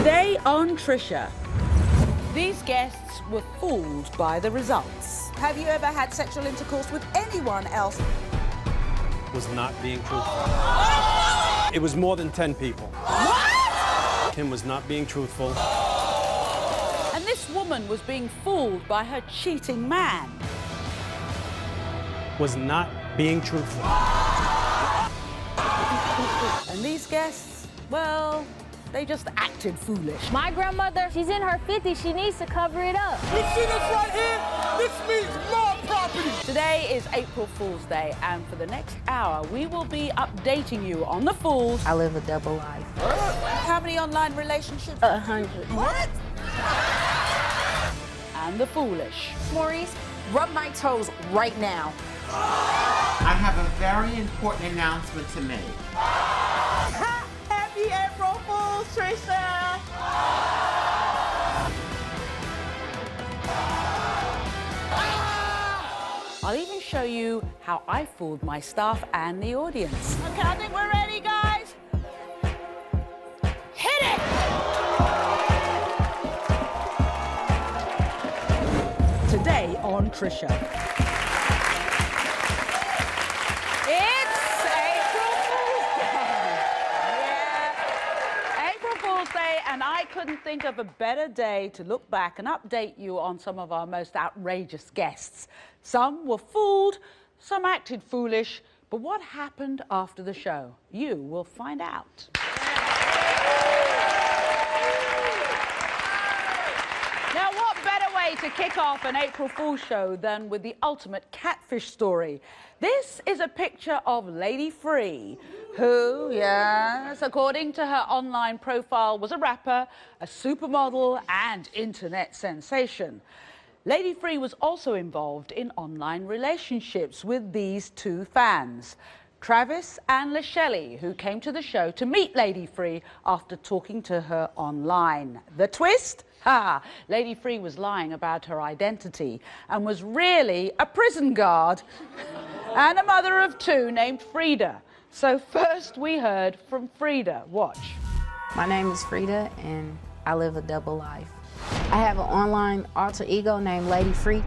Today on Trisha, these guests were fooled by the results. Have you ever had sexual intercourse with anyone else? Was not being truthful. It was more than 10 people. What? Kim was not being truthful. And this woman was being fooled by her cheating man. Was not being truthful. And these guests, well, they just acted foolish. My grandmother, she's in her 50s. She needs to cover it up. You see this right here? This means my property. Today is April Fool's Day, and for the next hour, we will be updating you on the fools. I live a double life. How many online relationships? 100. What? And the foolish. Maurice, rub my toes right now. I have a very important announcement to make. Happy April Fool's, Trisha! I'll even show you how I fooled my staff and the audience. Okay, I think we're ready, guys. Hit it! Today on Trisha. It's April Fool's Day. Yeah, April Fool's Day, and I couldn't think of a better day to look back and update you on some of our most outrageous guests. Some were fooled, some acted foolish, but what happened after the show? You will find out. Now, what better way to kick off an April Fool's show than with the ultimate catfish story? This is a picture of Lady Free, who, yes, according to her online profile, was a rapper, a supermodel, and internet sensation. Lady Free was also involved in online relationships with these two fans, Travis and LaShelly, who came to the show to meet Lady Free after talking to her online. The twist? Lady Free was lying about her identity and was really a prison guard and a mother of two named Frida. So first we heard from Frida. Watch. My name is Frida, and I live a double life. I have an online alter ego named Lady Free.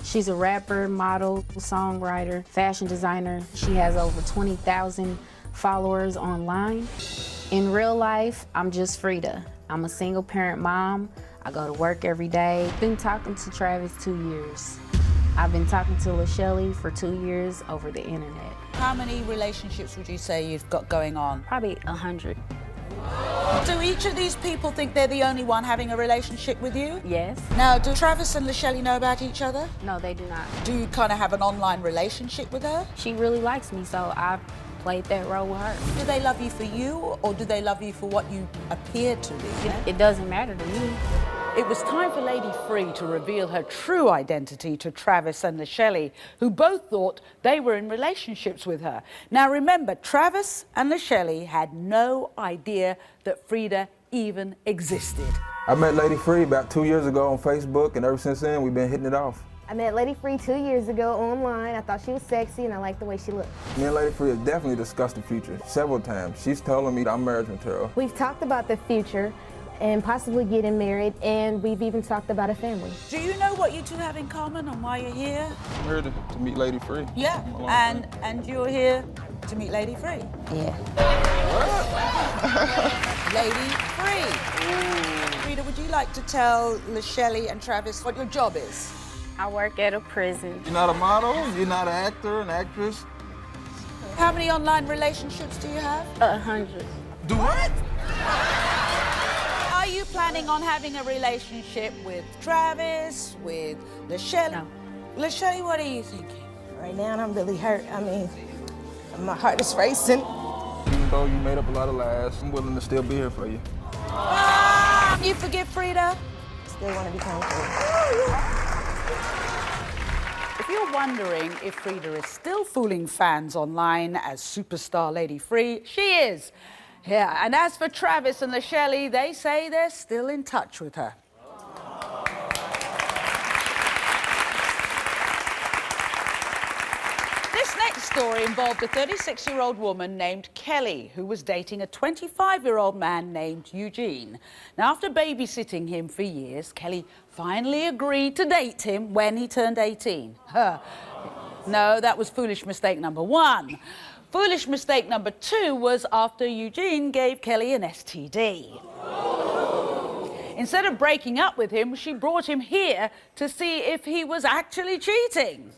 She's a rapper, model, songwriter, fashion designer. She has over 20,000 followers online. In real life, I'm just Frida. I'm a single parent mom. I go to work every day. Been talking to Travis 2 years. I've been talking to LaShelly for 2 years over the internet. How many relationships would you say you've got going on? Probably 100. Do each of these people think they're the only one having a relationship with you? Yes. Now, do Travis and LaShelly know about each other? No, they do not. Do you kind of have an online relationship with her? She really likes me, so I played that role with her. Do they love you for you, or do they love you for what you appear to be? It doesn't matter to me. It was time for Lady Free to reveal her true identity to Travis and LaShelly, who both thought they were in relationships with her. Now remember, Travis and LaShelly had no idea that Frida even existed. I met Lady Free about 2 years ago on Facebook, and ever since then, we've been hitting it off. I met Lady Free 2 years ago online. I thought she was sexy and I liked the way she looked. Me and Lady Free have definitely discussed the future several times. She's telling me I'm marriage material. We've talked about the future and possibly getting married, and we've even talked about a family. Do you know what you two have in common and why you're here? I'm here to meet Lady Free. Yeah, and you're here to meet Lady Free. Yeah. Lady Free. Frida, would you like to tell LaShelly and Travis what your job is? I work at a prison. You're not a model, you're not an actor, an actress. How many online relationships do you have? 100. Do what? Are you planning on having a relationship with Travis, with LaShelly? No. LaShelly, what are you thinking? Right now, I'm really hurt. I mean, my heart is racing. Even though you made up a lot of lies, I'm willing to still be here for you. You forgive Frida? Still want to become free. If you're wondering if Frida is still fooling fans online as superstar Lady Free, she is. Yeah, and as for Travis and LaShelly, they say they're still in touch with her. This next story involved a 36-year-old woman named Kelly who was dating a 25-year-old man named Eugene. Now, after babysitting him for years, Kelly finally agreed to date him when he turned 18. No, that was foolish mistake number 1. Foolish mistake number 2 was after Eugene gave Kelly an STD. Instead of breaking up with him, she brought him here to see if he was actually cheating.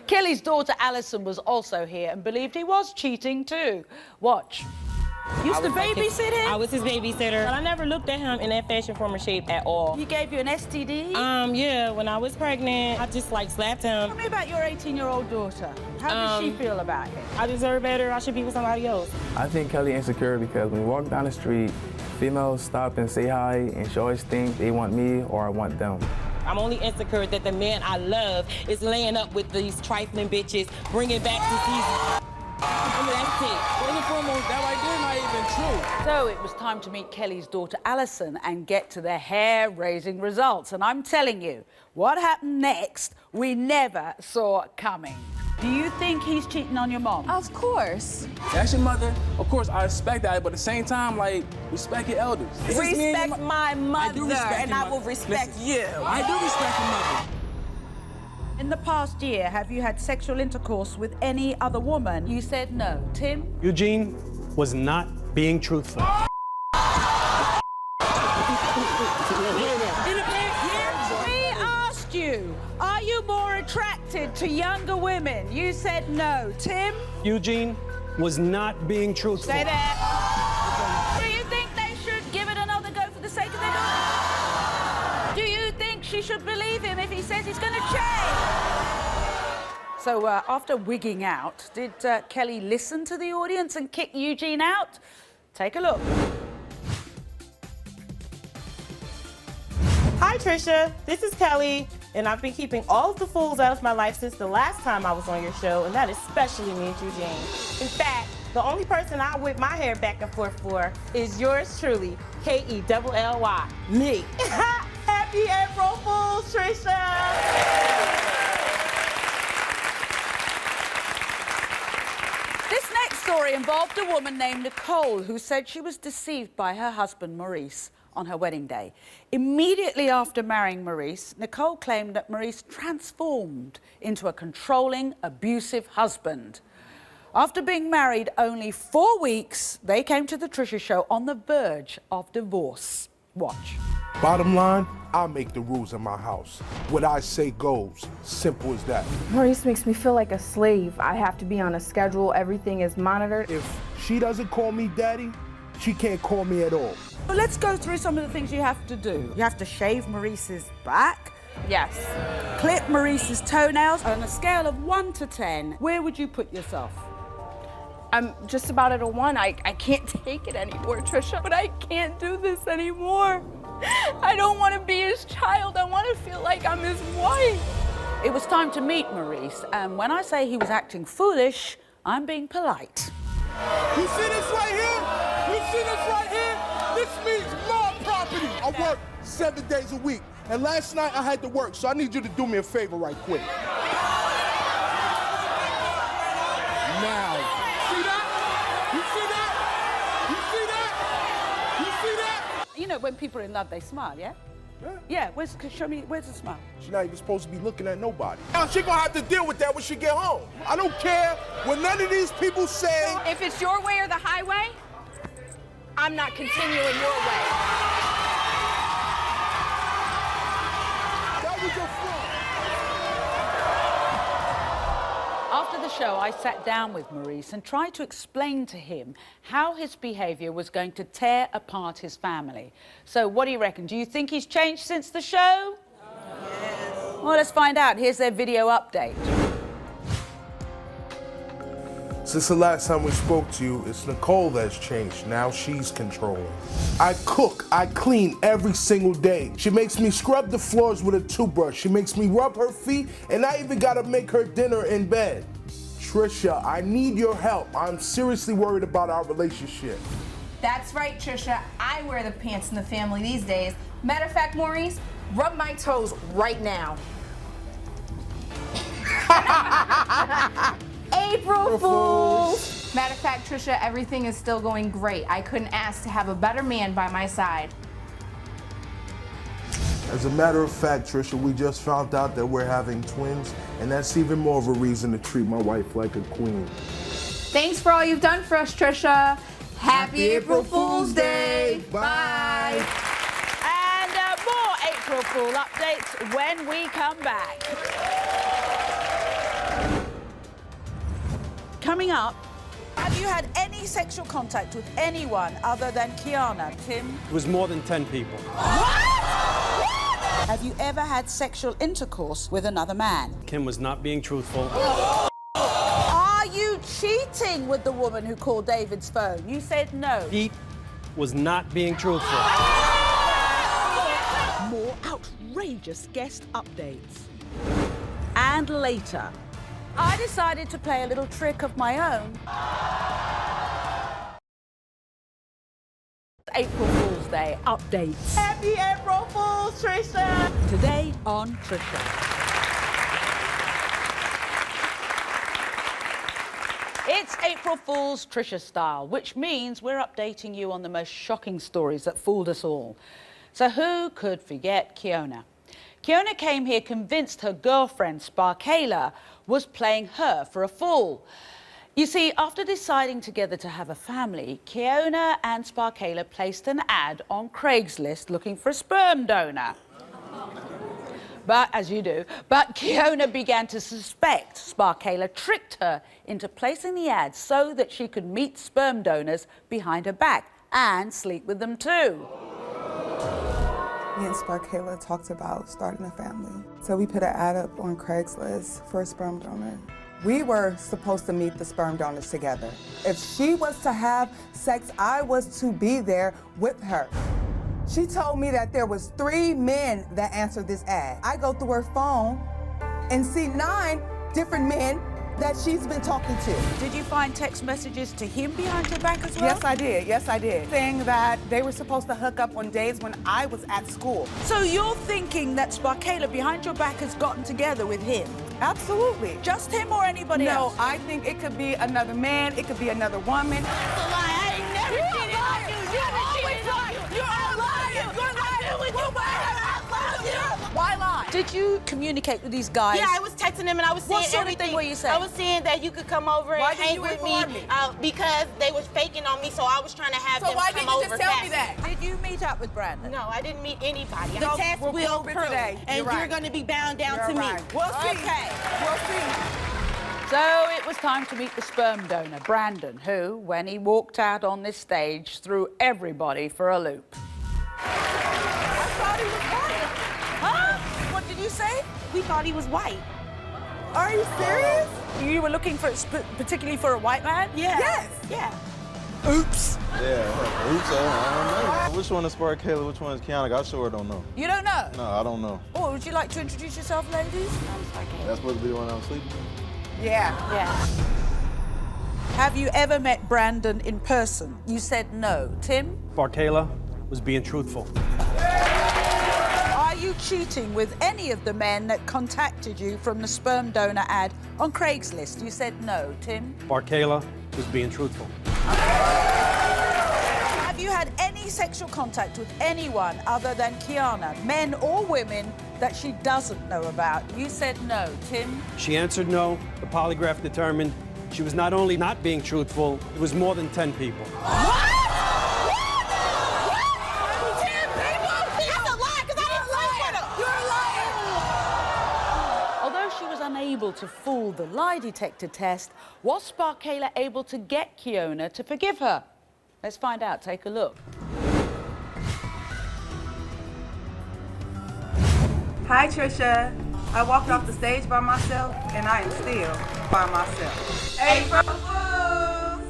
Kelly's daughter Alison was also here and believed he was cheating too. Watch. Used to babysit him? I was his babysitter. But I never looked at him in that fashion, form, or shape at all. He gave you an STD? Yeah, when I was pregnant, I just like slapped him. Tell me about your 18-year-old daughter. How does she feel about him? I deserve better. I should be with somebody else. I think Kelly insecure because when we walk down the street, females stop and say hi, and she always think they want me or I want them. I'm only insecure that the man I love is laying up with these trifling bitches, bringing back diseases. That's it. First and foremost, that right there not even true. So it was time to meet Kelly's daughter Alison and get to the hair-raising results. And I'm telling you, what happened next, we never saw coming. Do you think he's cheating on your mom? Of course. That's your mother. Of course, I respect that, but at the same time, like, respect your elders. Respect my mother, and I will respect you. I do respect your mother. In the past year, have you had sexual intercourse with any other woman? You said no. Tim? Eugene was not being truthful. We asked you, are you more attracted to younger women? You said no. Tim? Eugene was not being truthful. Stay there. Do you think they should give it another go for the sake of their daughter? Do you think she should believe him if he says he's going to change? So after wigging out, did Kelly listen to the audience and kick Eugene out? Take a look. Hi, Trisha. This is Kelly, and I've been keeping all of the fools out of my life since the last time I was on your show, and that especially means Eugene. In fact, the only person I whip my hair back and forth for is yours truly, Kelly, me. Happy April Fools, Trisha! This next story involved a woman named Nicole who said she was deceived by her husband, Maurice, on her wedding day. Immediately after marrying Maurice, Nicole claimed that Maurice transformed into a controlling, abusive husband. After being married only 4 weeks, they came to the Trisha show on the verge of divorce. Watch. Bottom line, I make the rules in my house. What I say goes. Simple as that. Maurice makes me feel like a slave. I have to be on a schedule. Everything is monitored. If she doesn't call me daddy, she can't call me at all. Well, let's go through some of the things you have to do. You have to shave Maurice's back. Yes. Clip Maurice's toenails. On a scale of 1 to 10, where would you put yourself? I'm just about at a 1. I can't take it anymore, Trisha, but I can't do this anymore. I don't want to be his child. I want to feel like I'm his wife. It was time to meet Maurice, and when I say he was acting foolish, I'm being polite. You see this right here? You see this right here? This means my property. I work 7 days a week, and last night I had to work, so I need you to do me a favor right quick. Now. See that? You see that? You see that? You see that? You know, when people are in love, they smile, yeah? Yeah. Yeah, show me, where's the smile? She's not even supposed to be looking at nobody. Now she gonna have to deal with that when she get home. I don't care what none of these people say. If it's your way or the highway, I'm not continuing your way. That was your fault. After the show, I sat down with Maurice and tried to explain to him how his behaviour was going to tear apart his family. So what do you reckon? Do you think he's changed since the show? Yes. Well, let's find out. Here's their video update. Since the last time we spoke to you, it's Nicole that's changed. Now she's controlling. I cook, I clean every single day. She makes me scrub the floors with a toothbrush. She makes me rub her feet, and I even gotta make her dinner in bed. Trisha, I need your help. I'm seriously worried about our relationship. That's right, Trisha. I wear the pants in the family these days. Matter of fact, Maurice, rub my toes right now. April Fools! Matter of fact, Trisha, everything is still going great. I couldn't ask to have a better man by my side. As a matter of fact, Trisha, we just found out that we're having twins, and that's even more of a reason to treat my wife like a queen. Thanks for all you've done for us, Trisha. Happy April Fool's Day. Bye. And more April Fool updates when we come back. Coming up, have you had any sexual contact with anyone other than Kiana, Tim? It was more than 10 people. Have you ever had sexual intercourse with another man? Kim was not being truthful. Are you cheating with the woman who called David's phone? You said no. Pete was not being truthful. More outrageous guest updates. And later, I decided to play a little trick of my own. April Fool's Day updates. Happy April Fools, Trisha! Today on Trisha. It's April Fool's Trisha style, which means we're updating you on the most shocking stories that fooled us all. So who could forget Kiona? Kiona came here convinced her girlfriend, Sparkayla, was playing her for a fool. You see, after deciding together to have a family, Kiona and Sparkayla placed an ad on Craigslist looking for a sperm donor. But, as you do, Kiona began to suspect Sparkayla tricked her into placing the ad so that she could meet sperm donors behind her back and sleep with them too. Me and Sparkayla talked about starting a family. So we put an ad up on Craigslist for a sperm donor. We were supposed to meet the sperm donors together. If she was to have sex, I was to be there with her. She told me that there was 3 men that answered this ad. I go through her phone and see 9 different men that she's been talking to. Did you find text messages to him behind your back as well? Yes, I did. Yes, I did. Saying that they were supposed to hook up on days when I was at school. So you're thinking that Sparkayla behind your back has gotten together with him? Absolutely. Just him or anybody else? No, I think it could be another man, it could be another woman. That's a lie. I ain't never cheated on you. You always lie. You're a liar. You're lying with your word. Why lie? Did you communicate with these guys? Yeah, I was texting them and I was saying What sort of everything. thing were you saying? I was saying that you could come over and hang with me because they was faking on me, so I was trying to have them come over. So why didn't you just tell me that? Did you meet up with Brandon? No, I didn't meet anybody. The No, test we'll will prove it prove, today. and You're you're right. going to be bound down to me. We'll see. Okay. We'll see. So it was time to meet the sperm donor, Brandon, who, when he walked out on this stage, threw everybody for a loop. I thought he was white. Huh? What did you say? We thought he was white. Are you serious? You were looking for, particularly for a white man? Yeah. Yes. Yeah. Oops. Yeah, oops, I don't know. Which one is Sparkayla, which one is Kiana? I sure don't know. You don't know? No, I don't know. Oh, would you like to introduce yourself, ladies? That's supposed to be the one I'm sleeping with? Yeah. Yeah. Have you ever met Brandon in person? You said no. Tim? Sparkayla was being truthful. Are you cheating with any of the men that contacted you from the sperm donor ad on Craigslist? You said no. Tim? Sparkayla was being truthful. Have you had any sexual contact with anyone other than Kiana, men or women, that she doesn't know about? You said no. Tim? She answered no. The polygraph determined she was not only not being truthful, it was more than 10 people. Unable to fool the lie detector test, was Sparkayla able to get Kiona to forgive her? Let's find out. Take a look. Hi, Trisha. I walked off the stage by myself, and I am still by myself. April Fools!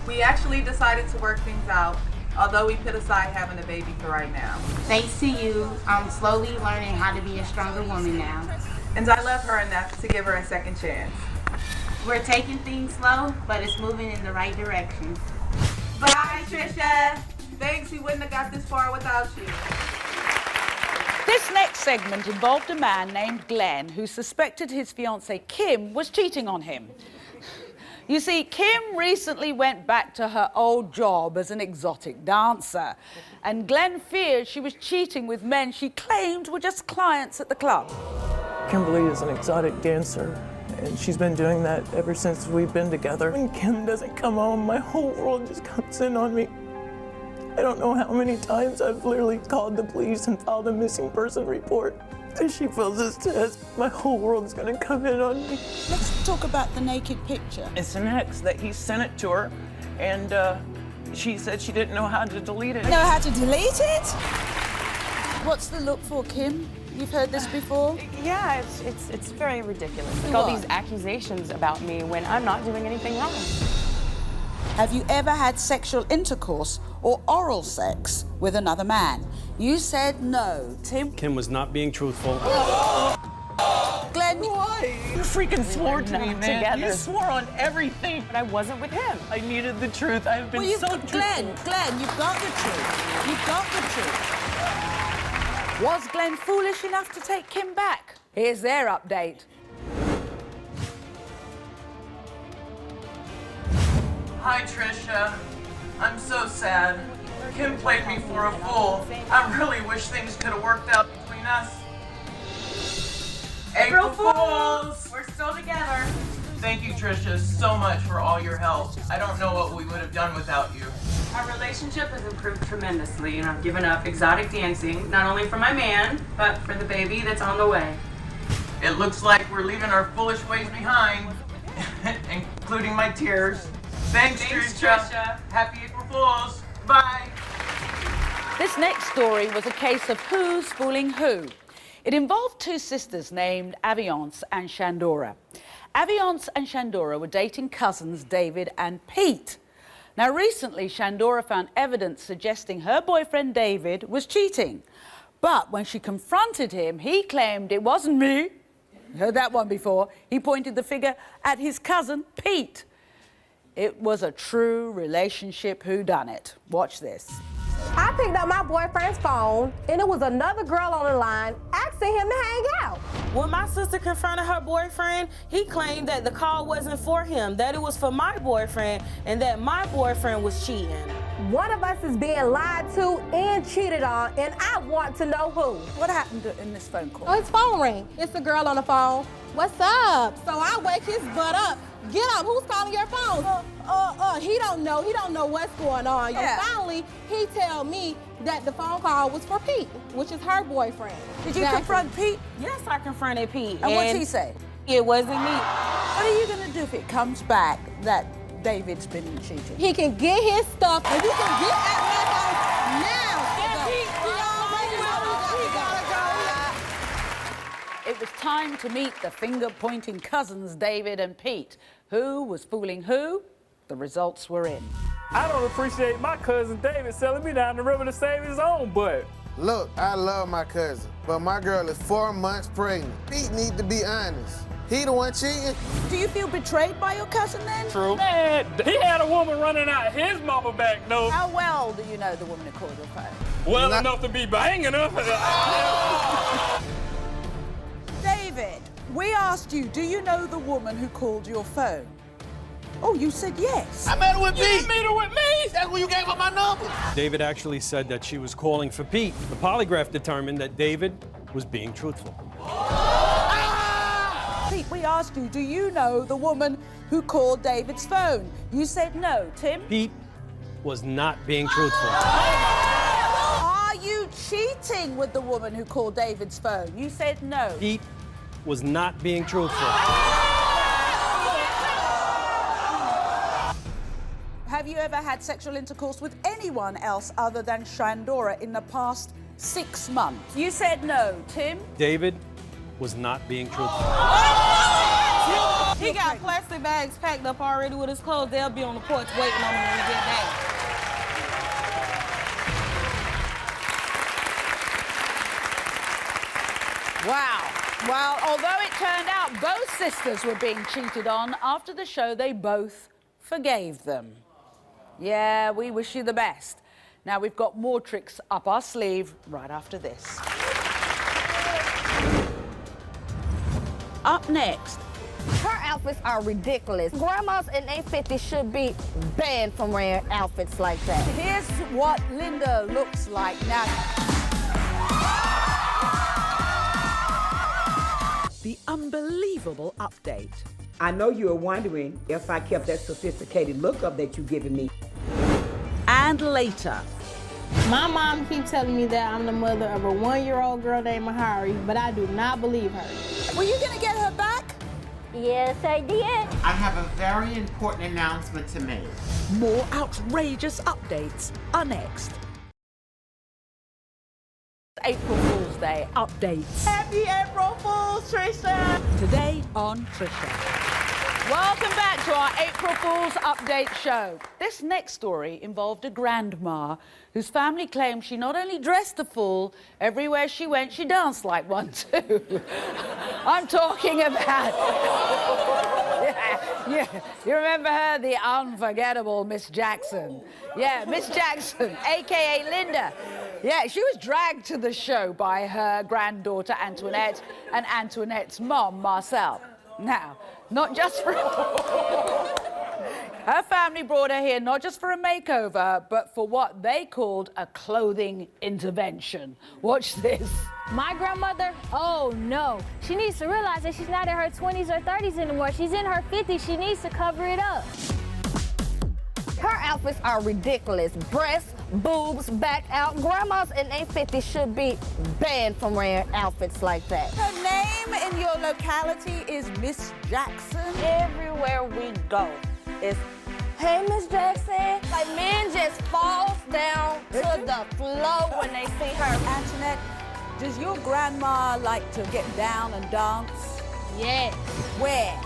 We actually decided to work things out, although we put aside having a baby for right now. Thanks to you, I'm slowly learning how to be a stronger woman now. And I love her enough to give her a second chance. We're taking things slow, but it's moving in the right direction. Bye, Trisha. Thanks, we wouldn't have got this far without you. This next segment involved a man named Glenn who suspected his fiancée Kim was cheating on him. You see, Kim recently went back to her old job as an exotic dancer, and Glenn feared she was cheating with men she claimed were just clients at the club. Kimberly is an exotic dancer, and she's been doing that ever since we've been together. When Kim doesn't come home, my whole world just comes in on me. I don't know how many times I've literally called the police and filed a missing person report. If she fails this test, my whole world's gonna come in on me. Let's talk about the naked picture. It's an ex that he sent it to her, and she said she didn't know how to delete it. Know how to delete it? What's the look for, Kim? You've heard this before? Yeah, it's very ridiculous. Like all these accusations about me when I'm not doing anything wrong. Have you ever had sexual intercourse or oral sex with another man? You said no. Tim? Kim was not being truthful. Glenn? Why? You freaking swore to me, man. Together. You swore on everything. But I wasn't with him. I needed the truth. I've been Well, so truthful. Glenn, you've got the truth. You've got the truth. Was Glenn foolish enough to take Kim back? Here's their update. Hi, Trisha. I'm so sad. Kim played me for a fool. I really wish things could have worked out between us. April Fools! We're still together. Thank you, Trisha, so much for all your help. I don't know what we would have done without you. Our relationship has improved tremendously, and I've given up exotic dancing, not only for my man, but for the baby that's on the way. It looks like we're leaving our foolish ways behind, including my tears. Thanks, Trisha. Happy April Fools. Bye. This next story was a case of who's fooling who. It involved two sisters named Aviance and Shandora. Aviance and Shandora were dating cousins David and Pete. Now, recently, Shandora found evidence suggesting her boyfriend David was cheating. But when she confronted him, he claimed it wasn't me. Heard that one before. He pointed the finger at his cousin Pete. It was a true relationship whodunit. Watch this. I picked up my boyfriend's phone, and it was another girl on the line asking him to hang out. When my sister confronted her boyfriend, he claimed that the call wasn't for him, that it was for my boyfriend, and that my boyfriend was cheating. One of us is being lied to and cheated on, and I want to know who. What happened in this phone call? Oh, his phone rang. It's the girl on the phone. What's up? So I wake his butt up. Get up, who's calling your phone? He don't know. He don't know what's going on. Yeah. Finally, he tell me that the phone call was for Pete, which is her boyfriend. Did you confront Pete? Yes, I confronted Pete. And what'd he say? It wasn't me. What are you gonna do if it comes back that David's been cheating? He can get his stuff, and you can get at my house now. It was time to meet the finger-pointing cousins David and Pete. Who was fooling who? The results were in. I don't appreciate my cousin David selling me down the river to save his own butt. Look, I love my cousin, but my girl is 4 months pregnant. Pete need to be honest. He the one cheating. Do you feel betrayed by your cousin then? True. Man, he had a woman running out his mama back door. How well do you know the woman who called your phone? Well enough to be banging her. David, we asked you, do you know the woman who called your phone? Oh, you said yes. I met her with Pete. You met her with me? That's when you gave up my number. David actually said that she was calling for Pete. The polygraph determined that David was being truthful. Pete, we asked you, do you know the woman who called David's phone? You said no. Tim? Pete was not being truthful. Are you cheating with the woman who called David's phone? You said no. Pete was not being truthful. Have you ever had sexual intercourse with anyone else other than Shandora in the past 6 months? You said no. Tim? David was not being truthful. He got plastic bags packed up already with his clothes. They'll be on the porch waiting on him when we get back. Wow. Well, although it turned out both sisters were being cheated on, after the show they both forgave them. Yeah, we wish you the best. Now we've got more tricks up our sleeve right after this. Up next. Her outfits are ridiculous. Grandmas in their 50s should be banned from wearing outfits like that. Here's what Linda looks like now. The unbelievable update. I know you are wondering if I kept that sophisticated look up that you've given me. And later. My mom keeps telling me that I'm the mother of a 1-year-old girl named Maury, but I do not believe her. Were you gonna get her back? Yes, I did. I have a very important announcement to make. More outrageous updates are next. April Fool's Day updates. Happy April Fools, Trisha! Today on Trisha. Welcome back to our April Fool's Update show. This next story involved a grandma whose family claimed she not only dressed a fool, everywhere she went she danced like one too. I'm talking about... yeah, you remember her? The unforgettable Miss Jackson. Yeah, Miss Jackson, a.k.a. Linda. Yeah, she was dragged to the show by her granddaughter Antoinette and Antoinette's mom, Marcel. Now, not just for... Her family brought her here not just for a makeover, but for what they called a clothing intervention. Watch this. My grandmother? Oh, no. She needs to realize that she's not in her 20s or 30s anymore. She's in her 50s. She needs to cover it up. Her outfits are ridiculous. Breasts, boobs, back out. Grandmas in their 50s should be banned from wearing outfits like that. Her name in your locality is Miss Jackson. Everywhere we go is, hey, Miss Jackson. Like, men just falls down to the floor when they see her. Antoinette, does your grandma like to get down and dance? Yes. Where?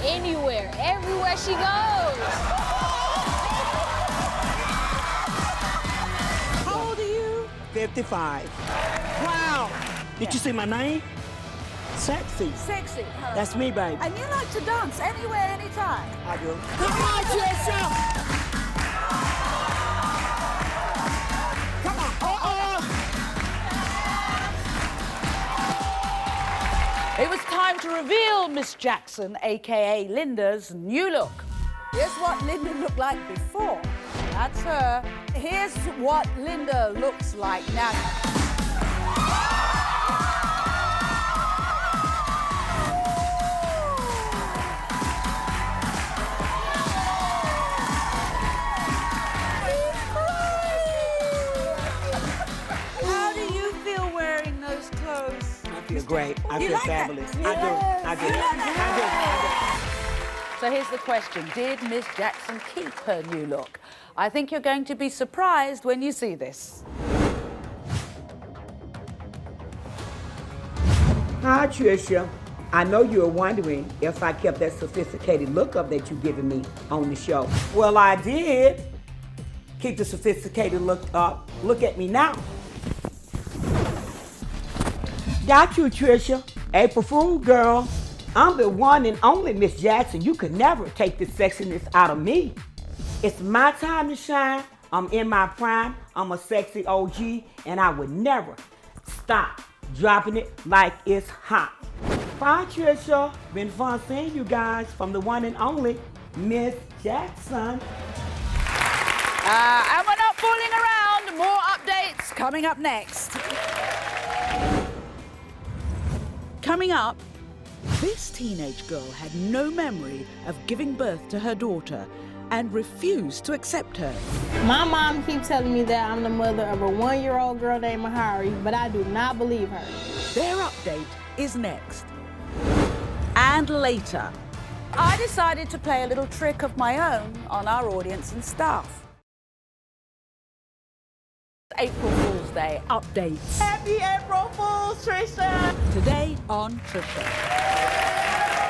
Anywhere. Everywhere she goes. How old are you? 55. Wow. Did you say my name? Sexy. Sexy. That's me, baby. And you like to dance anywhere, anytime? I do. Come on, Trisha! Come on. It was time to reveal Miss Jackson, a.k.a. Linda's new look. Here's what Linda looked like before. That's her. Here's what Linda looks like now. How do you feel wearing those clothes? I feel great. I You feel like that? fabulous. Yes. I do. So here's the question. Did Miss Jackson keep her new look? I think you're going to be surprised when you see this. Hi, Trisha. I know you're wondering if I kept that sophisticated look up that you've given me on the show. Well, I did. Keep the sophisticated look up. Look at me now. Got you, Trisha. April Fool, girl. I'm the one and only Miss Jackson. You could never take the sexiness out of me. It's my time to shine. I'm in my prime. I'm a sexy OG, and I would never stop dropping it like it's hot. Bye, Trisha. Been fun seeing you guys from the one and only Miss Jackson. And we're not fooling around. More updates coming up next. Coming up, this teenage girl had no memory of giving birth to her daughter and refused to accept her. My mom keeps telling me that I'm the mother of a 1-year-old girl named Maury, but I do not believe her. Their update is next. And later, I decided to play a little trick of my own on our audience and staff. April Fool's Day updates. Happy April Fools, Trisha! Today on Trisha.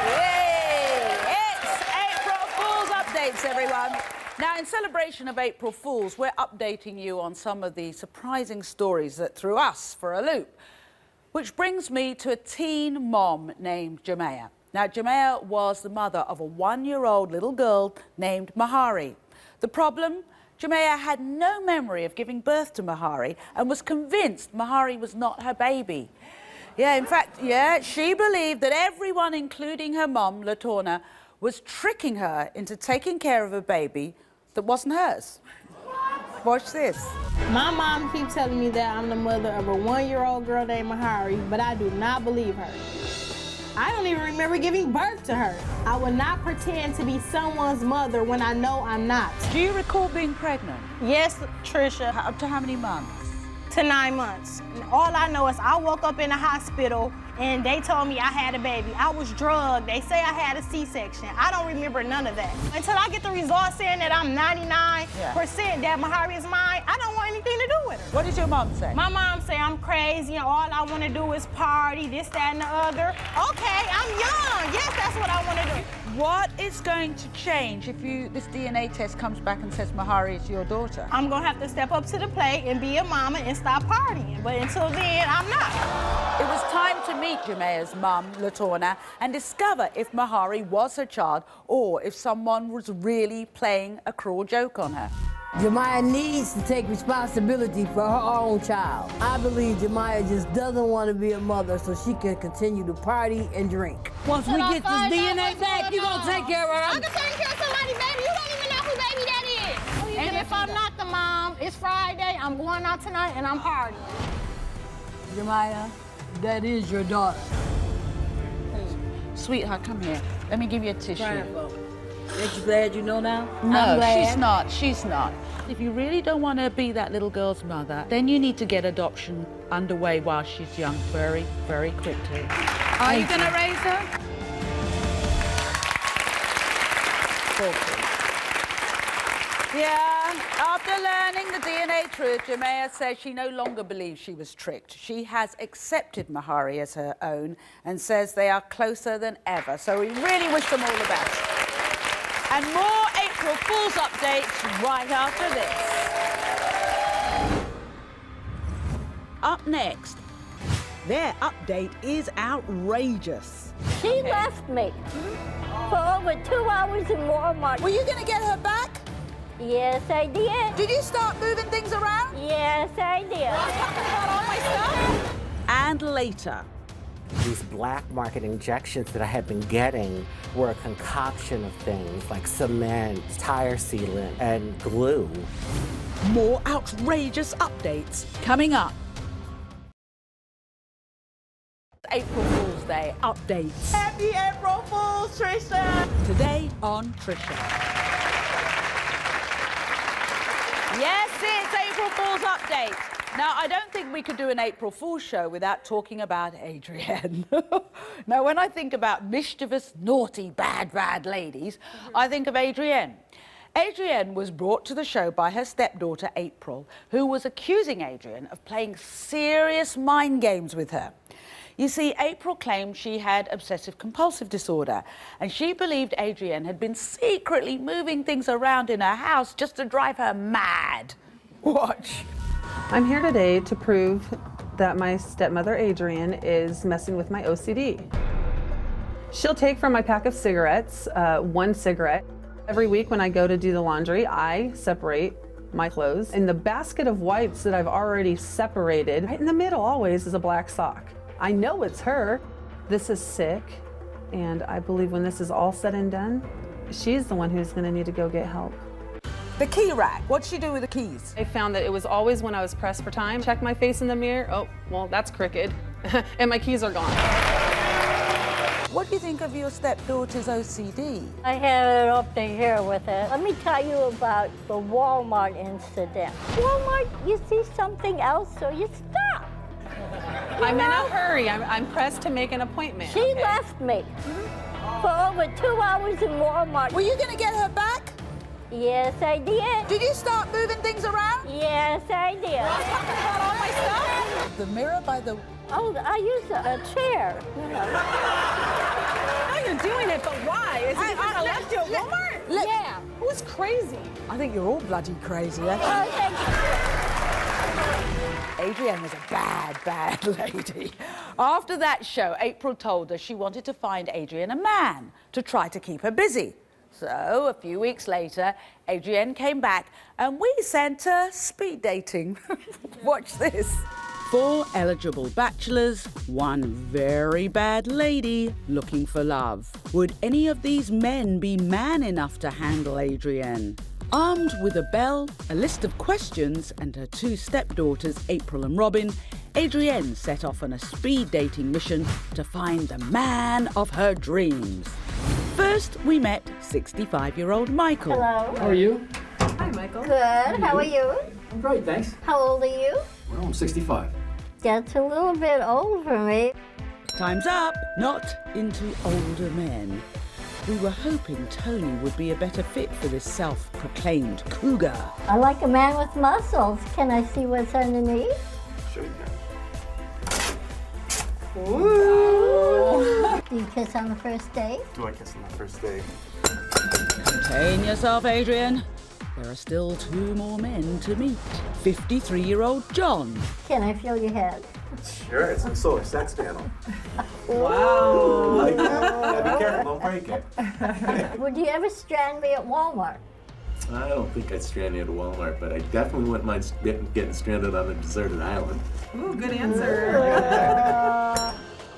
Yay! It's April Fool's updates, everyone. Now, in celebration of April Fools, we're updating you on some of the surprising stories that threw us for a loop. Which brings me to a teen mom named Jamea. Now, Jamea was the mother of a 1-year-old little girl named Maury. The problem? Jamea had no memory of giving birth to Maury and was convinced Maury was not her baby. Yeah, in fact, yeah, she believed that everyone, including her mom, Latona, was tricking her into taking care of a baby that wasn't hers. Watch this. My mom keeps telling me that I'm the mother of a 1-year-old girl named Maury, but I do not believe her. I don't even remember giving birth to her. I would not pretend to be someone's mother when I know I'm not. Do you recall being pregnant? Yes, Trisha. Up to how many months? To 9 months. And all I know is I woke up in the hospital and they told me I had a baby. I was drugged. They say I had a C-section. I don't remember none of that. Until I get the results saying that I'm 99% that Maury is mine, I don't want anything to do with her. What does your mom say? My mom say I'm crazy and all I want to do is party, this, that, and the other. Okay, I'm young. Yes, that's what I want to do. What is going to change if this DNA test comes back and says Maury is your daughter? I'm going to have to step up to the plate and be a mama and stop partying. But until then, I'm not. It was time to meet Jamaia's mum, Latona, and discover if Maury was her child or if someone was really playing a cruel joke on her. Jemiah needs to take responsibility for her own child. I believe Jemiah just doesn't want to be a mother so she can continue to party and drink. Once we get this DNA back, you're going to take care of her. I'm taking care of somebody, baby. You don't even know who baby that is. And if I'm not the mom, it's Friday, I'm going out tonight and I'm partying. Jemiah, that is your daughter. Sweetheart, come here. Let me give you a tissue. Aren't you glad you know now? No, she's not. She's not. If you really don't want to be that little girl's mother, then you need to get adoption underway while she's young, very, very quickly. Are you going to raise her? Yeah, after learning the DNA truth, Jemiah says she no longer believes she was tricked. She has accepted Maury as her own and says they are closer than ever. So we really wish them all the best. And more April Fool's updates right after this. Up next, their update is outrageous. She left me for over 2 hours in Walmart. Were you going to get her back? Yes, I did. Did you start moving things around? Yes, I did. All my stuff? And later. These black market injections that I had been getting were a concoction of things like cement, tire sealant, and glue. More outrageous updates coming up. April Fool's Day updates. Happy April Fools, Trisha! Today on Trisha. Yes, it's April Fool's update. Now, I don't think we could do an April Fool's show without talking about Adrienne. Now, when I think about mischievous, naughty, bad ladies, I think of Adrienne. Adrienne was brought to the show by her stepdaughter, April, who was accusing Adrienne of playing serious mind games with her. You see, April claimed she had obsessive-compulsive disorder, and she believed Adrienne had been secretly moving things around in her house just to drive her mad. Watch. I'm here today to prove that my stepmother, Adrienne, is messing with my OCD. She'll take from my pack of cigarettes, 1 cigarette. Every week when I go to do the laundry, I separate my clothes. In the basket of wipes that I've already separated, right in the middle always is a black sock. I know it's her. This is sick, and I believe when this is all said and done, she's the one who's gonna need to go get help. The key rack, what'd she do with the keys? I found that it was always when I was pressed for time. Check my face in the mirror, oh, well, that's crooked, and my keys are gone. What do you think of your stepdaughter's OCD? I have it up to here with it. Let me tell you about the Walmart incident. Walmart, you see something else, so you stop. I'm in a hurry. I'm pressed to make an appointment. She left me for over 2 hours in Walmart. Were you going to get her back? Yes, I did. Did you start moving things around? Yes, I did. Got all my stuff? The mirror by the... Oh, I use a chair, you know. I know you're doing it, but why? Is it because I left you at Walmart? Yeah. It was crazy. I think you're all bloody crazy, eh? Oh, thank you. Adrienne was a bad lady. After that show, April told her she wanted to find Adrienne a man to try to keep her busy. So, a few weeks later, Adrienne came back and we sent her speed dating. Watch this. 4 eligible bachelors, 1 very bad lady looking for love. Would any of these men be man enough to handle Adrienne? Armed with a bell, a list of questions, and her 2 stepdaughters, April and Robin, Adrienne set off on a speed dating mission to find the man of her dreams. First, we met 65-year-old Michael. Hello. How are you? Hi, Michael. Good. How are you? I'm great, thanks. How old are you? Well, I'm 65. That's a little bit old for me. Time's up. Not into older men. We were hoping Tony would be a better fit for this self-proclaimed cougar. I like a man with muscles. Can I see what's underneath? Sure you can. Ooh. Do you kiss on the first date? Do I kiss on the first date? Contain yourself, Adrienne. There are still 2 more men to meet. 53-year-old John. Can I feel your head? Sure, it's a solar sex panel. Wow. Like that? Yeah, be careful, don't break it. Would you ever strand me at Walmart? I don't think I'd strand you at a Walmart, but I definitely wouldn't mind getting stranded on a deserted island. Ooh, good answer.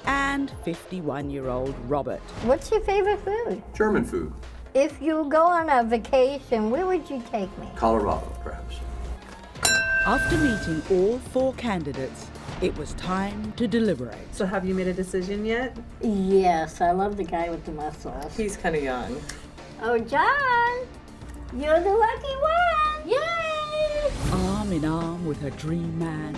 And 51-year-old Robert. What's your favorite food? German food. If you go on a vacation, where would you take me? Colorado, perhaps. After meeting all 4 candidates, it was time to deliberate. So have you made a decision yet? Yes, I love the guy with the muscles. He's kind of young. Oh, John, you're the lucky one. Yay! Arm in arm with her dream man,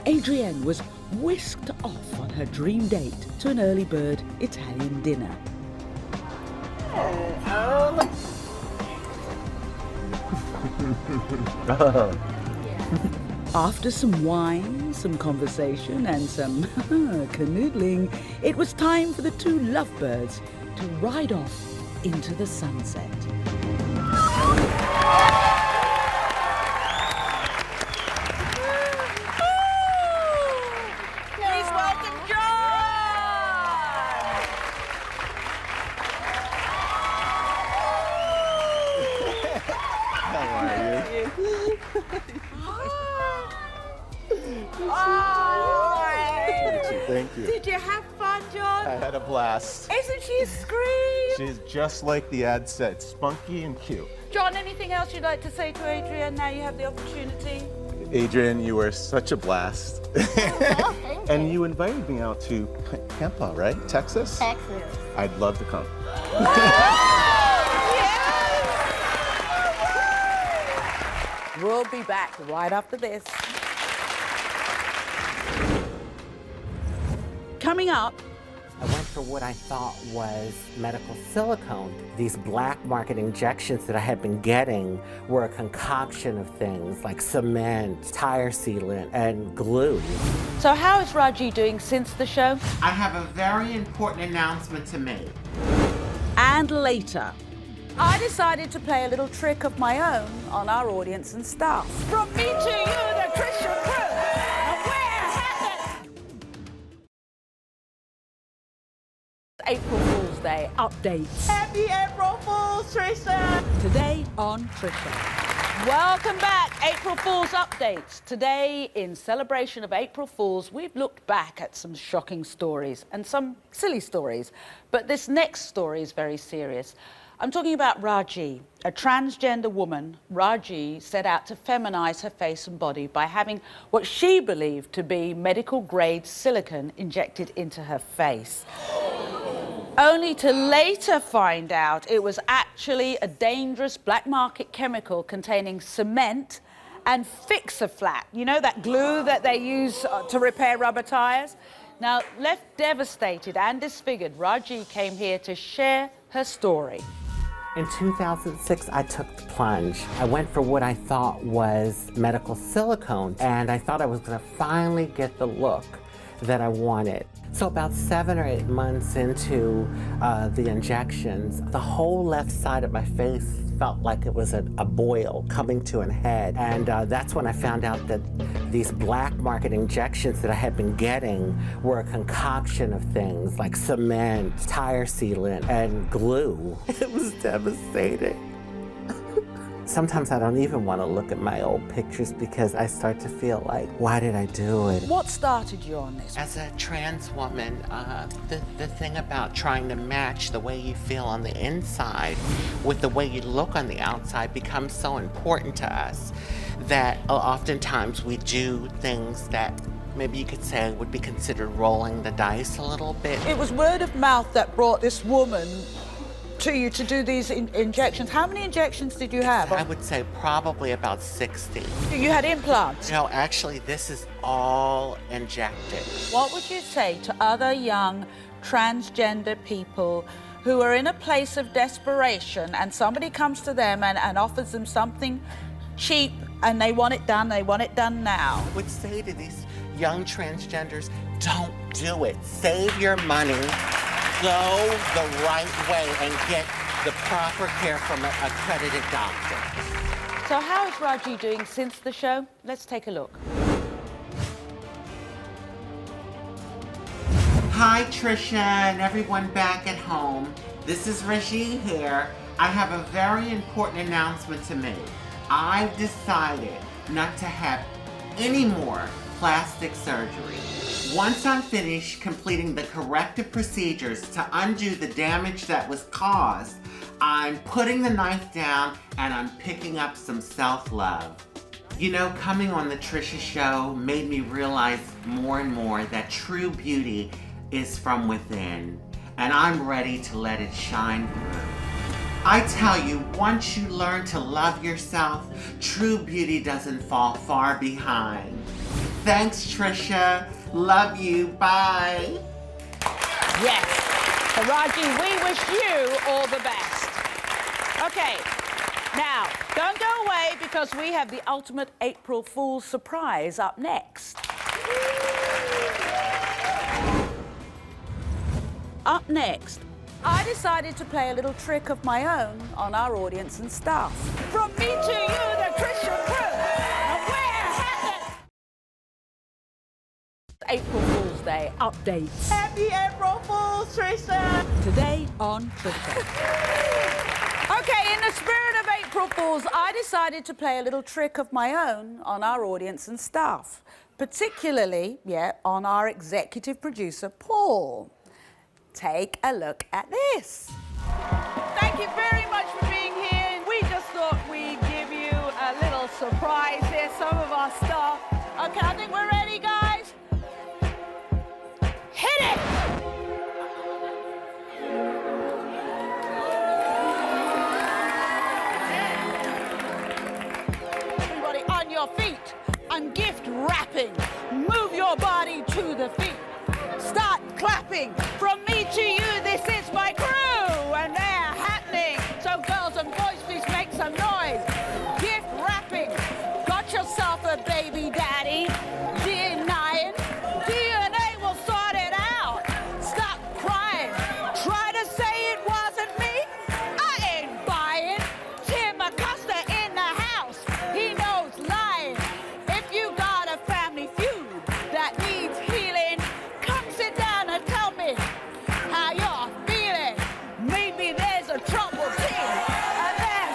Adrienne was whisked off on her dream date to an early bird Italian dinner. After some wine, some conversation, and some canoodling, it was time for the 2 lovebirds to ride off into the sunset. Please welcome How are you? Thank you. Did you have fun, John? I had a blast. Isn't she a scream? She's just like the ad said, spunky and cute. John, anything else you'd like to say to Adrienne now you have the opportunity? Adrienne, you were such a blast. And you invited me out to Pampa, right? Texas? Texas. I'd love to come. We'll be back right after this. Coming up, I went for what I thought was medical silicone. These black market injections that I had been getting were a concoction of things like cement, tire sealant, and glue. So how is Raji doing since the show? I have a very important announcement to make. And later, I decided to play a little trick of my own on our audience and staff. From me to you, the Trisha crew. And where has it? April Fool's Day updates. Happy April Fools, Trisha! Today on Trisha. Welcome back, April Fool's updates. Today, in celebration of April Fool's, we've looked back at some shocking stories and some silly stories. But this next story is very serious. I'm talking about Raji, a transgender woman. Raji set out to feminize her face and body by having what she believed to be medical-grade silicone injected into her face. Only to later find out it was actually a dangerous black market chemical containing cement and Fix-A-Flat. You know, that glue that they use to repair rubber tires? Now, left devastated and disfigured, Raji came here to share her story. In 2006, I took the plunge. I went for what I thought was medical silicone, and I thought I was gonna finally get the look that I wanted. So about 7 or 8 months into the injections, the whole left side of my face felt like it was a boil coming to an head. And that's when I found out that these black market injections that I had been getting were a concoction of things like cement, tire sealant, and glue. It was devastating. Sometimes I don't even want to look at my old pictures because I start to feel like, why did I do it? What started you on this? As a trans woman, the thing about trying to match the way you feel on the inside with the way you look on the outside becomes so important to us that oftentimes we do things that maybe you could say would be considered rolling the dice a little bit. It was word of mouth that brought this woman to you to do these injections. How many injections did you have? I would say probably about 60. You had implants? No, actually, this is all injected. What would you say to other young transgender people who are in a place of desperation and somebody comes to them and offers them something cheap and they want it done now? I would say to these young transgenders, don't do it. Save your money. Go the right way and get the proper care from an accredited doctor. So how is Raji doing since the show? Let's take a look. Hi, Trisha and everyone back at home. This is Raji here. I have a very important announcement to make. I've decided not to have any more plastic surgery. Once I'm finished completing the corrective procedures to undo the damage that was caused, I'm putting the knife down and I'm picking up some self-love. You know, coming on the Trisha show made me realize more and more that true beauty is from within, and I'm ready to let it shine through. I tell you, once you learn to love yourself, true beauty doesn't fall far behind. Thanks, Trisha. Love you. Bye. Yes. So, Raji, we wish you all the best. Okay. Now, don't go away because we have the ultimate April Fool's surprise up next. Up next, I decided to play a little trick of my own on our audience and staff. From me to you, the Trisha crew. And we're having April Fool's Day updates. Happy April Fools, Trisha! Today on Trisha. Okay, in the spirit of April Fools, I decided to play a little trick of my own on our audience and staff, particularly, on our executive producer, Paul. Take a look at this. Thank you very much for being here. We just thought we'd give you a little surprise here, some of our staff. Okay, I think we're ready, guys. Hit it! Everybody on your feet. I'm gift wrapping. Move your body to the feet. Start clapping. From me to you, this is my crew, and they're happening. So girls and boys, please make some noise. Gift wrapping. Got yourself a baby daddy. Denying. DNA will sort it out. Stop crying. Try to say it wasn't me. I ain't buying. Tim Acosta in the house. He knows lying. If you got a family feud that needs healing, come sit down and tell me how you're feeling. Maybe there's a trouble team. And then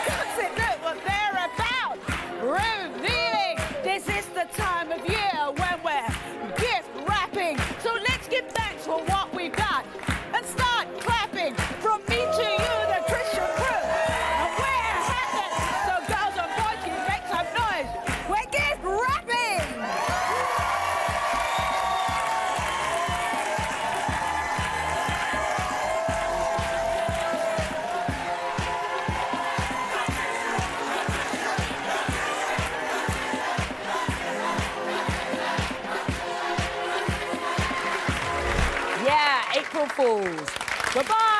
come sit look what they're about. Revealing. This is the time of year when we're gift wrapping. So let's get thanks for what we've got and start clapping. From me to you, the Trisha crew. And we're happy. So girls and boys can make some noise. We're gift wrapping. Yeah, April Fools. Goodbye.